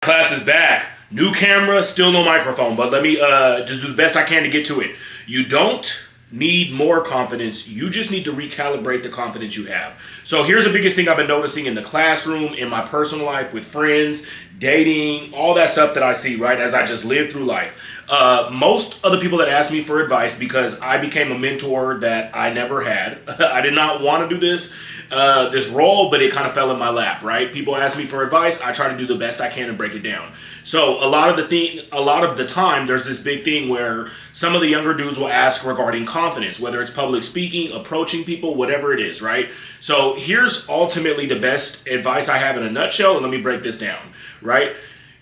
Class is back. New camera, still no microphone, but let me just do the best I can to get to it. You don't need more confidence. You just need to recalibrate the confidence you have. So here's the biggest thing I've been noticing in the classroom, in my personal life, with friends, dating, all that stuff that I see, right, as I just live through life. Most of the people that ask me for advice, because I became a mentor that I never had. I did not want to do this role, but it kind of fell in my lap, right? People ask me for advice. I try to do the best I can and break it down. So a lot of the time, there's this big thing where some of the younger dudes will ask regarding confidence, whether it's public speaking, approaching people, whatever it is, right? So here's ultimately the best advice I have in a nutshell, and let me break this down, right?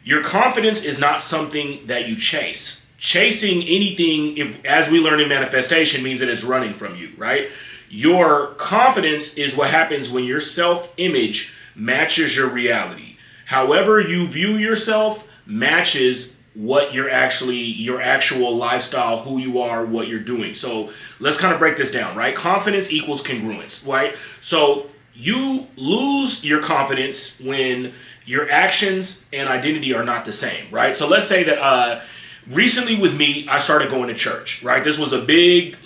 Your confidence is not something that you chase. Chasing anything, as we learn in manifestation, means that it's running from you, right? Your confidence is what happens when your self-image matches your reality. However you view yourself matches what your actual lifestyle, who you are, what you're doing. So let's kind of break this down, right? Confidence equals congruence, right? So you lose your confidence when your actions and identity are not the same, right? So let's say that recently with me, I started going to church, right? This was a big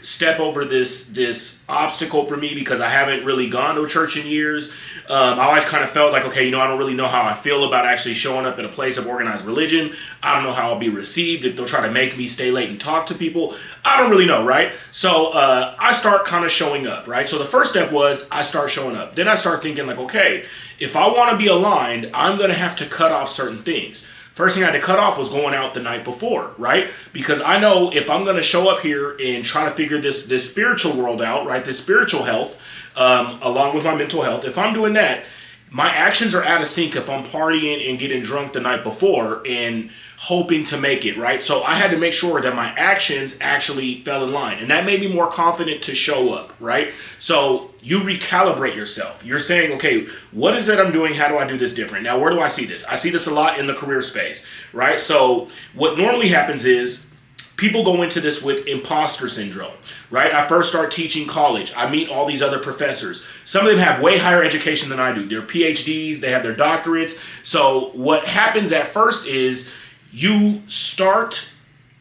step over this obstacle for me because I haven't really gone to a church in years. I always kind of felt like, okay, I don't really know how I feel about actually showing up at a place of organized religion. I don't know how I'll be received, if they'll try to make me stay late and talk to people. I don't really know, right? So I start kind of showing up, right? So the first step was I start showing up. Then I start thinking like, okay, if I want to be aligned, I'm going to have to cut off certain things. First thing I had to cut off was going out the night before, right? Because I know if I'm going to show up here and try to figure this spiritual world out, right, this spiritual health, along with my mental health, if I'm doing that, my actions are out of sync if I'm partying and getting drunk the night before and hoping to make it, right? So I had to make sure that my actions actually fell in line. And that made me more confident to show up, right? So you recalibrate yourself. You're saying, okay, what is that I'm doing? How do I do this different? Now, where do I see this? I see this a lot in the career space, right? So what normally happens is people go into this with impostor syndrome, right? I first start teaching college. I meet all these other professors. Some of them have way higher education than I do. They're PhDs, they have their doctorates. So what happens at first is you start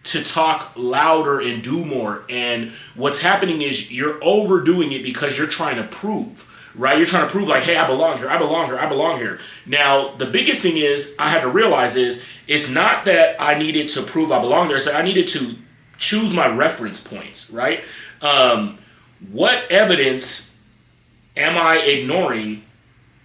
to talk louder and do more. And what's happening is you're overdoing it because you're trying to prove, right? You're trying to prove like, hey, I belong here, I belong here, I belong here. Now, the biggest thing is I had to realize is it's not that I needed to prove I belong there. It's that I needed to choose my reference points, right? What evidence am I ignoring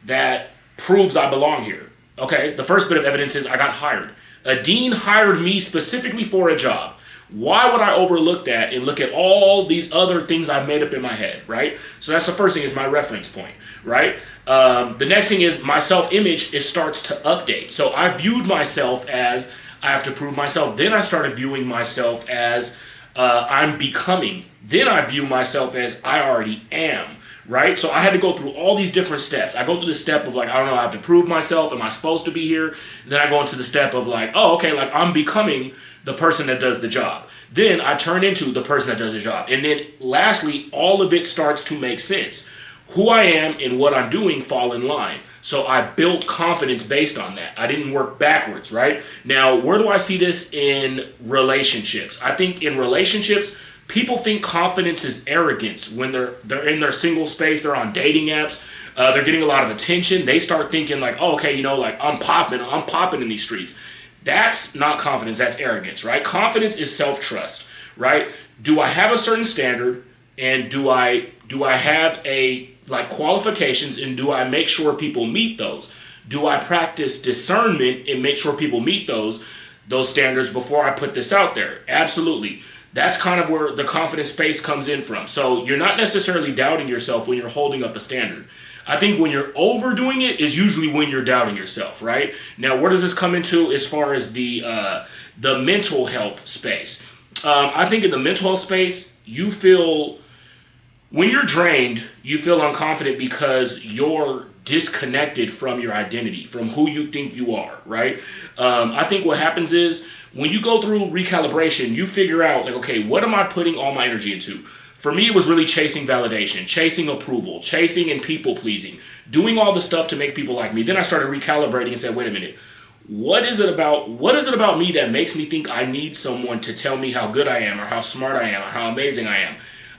that proves I belong here? Okay, the first bit of evidence is I got hired. A dean hired me specifically for a job. Why would I overlook that and look at all these other things I've made up in my head, right? So that's the first thing, is my reference point, right? The next thing is my self-image. It starts to update. So I viewed myself as I have to prove myself. Then I started viewing myself as I'm becoming. Then I view myself as I already am. Right? So I had to go through all these different steps. I go through the step of like, I don't know, I have to prove myself. Am I supposed to be here? Then I go into the step of like, oh, okay, like I'm becoming the person that does the job. Then I turn into the person that does the job. And then lastly, all of it starts to make sense. Who I am and what I'm doing fall in line. So I built confidence based on that. I didn't work backwards, right? Now, where do I see this in relationships? I think in relationships, people think confidence is arrogance when they're in their single space, they're on dating apps, they're getting a lot of attention. They start thinking like, oh, okay, like I'm popping in these streets. That's not confidence, that's arrogance, right? Confidence is self-trust, right? Do I have a certain standard, and do I have qualifications, and do I make sure people meet those? Do I practice discernment and make sure people meet those standards before I put this out there? Absolutely. That's kind of where the confidence space comes in from. So you're not necessarily doubting yourself when you're holding up a standard. I think when you're overdoing it is usually when you're doubting yourself, right? Now, where does this come into as far as the mental health space? I think in the mental health space, when you're drained, you feel unconfident because you're disconnected from your identity, from who you think you are, right? I think what happens is when you go through recalibration, you figure out like, okay, what am I putting all my energy into? For me, it was really chasing validation, chasing approval, chasing and people pleasing, doing all the stuff to make people like me. Then I started recalibrating and said, wait a minute, what is it about me that makes me think I need someone to tell me how good I am or how smart I am or how amazing I am?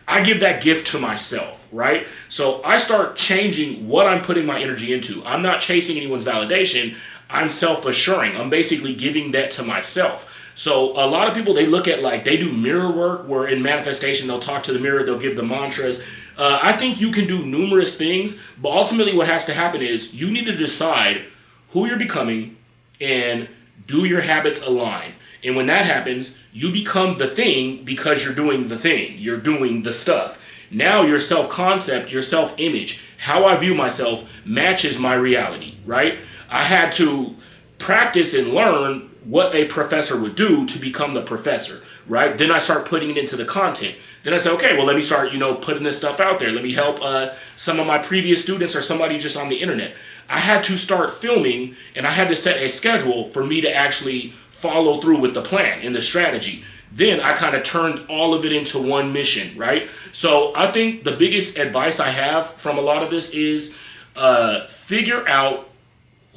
I give that gift to myself, right? So I start changing what I'm putting my energy into. I'm not chasing anyone's validation. I'm self-assuring. I'm basically giving that to myself. So a lot of people, they look at like, they do mirror work where in manifestation, they'll talk to the mirror, they'll give the mantras. I think you can do numerous things, but ultimately what has to happen is you need to decide who you're becoming and do your habits align. And when that happens, you become the thing because you're doing the thing. You're doing the stuff. Now your self-concept, your self-image, how I view myself matches my reality, right? I had to practice and learn what a professor would do to become the professor, right? Then I start putting it into the content. Then I say, okay, well, let me start, putting this stuff out there. Let me help some of my previous students or somebody just on the internet. I had to start filming and I had to set a schedule for me to actually follow through with the plan and the strategy. Then I kind of turned all of it into one mission, right? So I think the biggest advice I have from a lot of this is figure out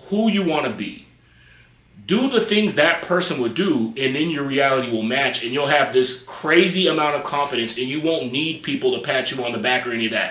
who you want to be. Do the things that person would do, and then your reality will match, and you'll have this crazy amount of confidence, and you won't need people to pat you on the back or any of that.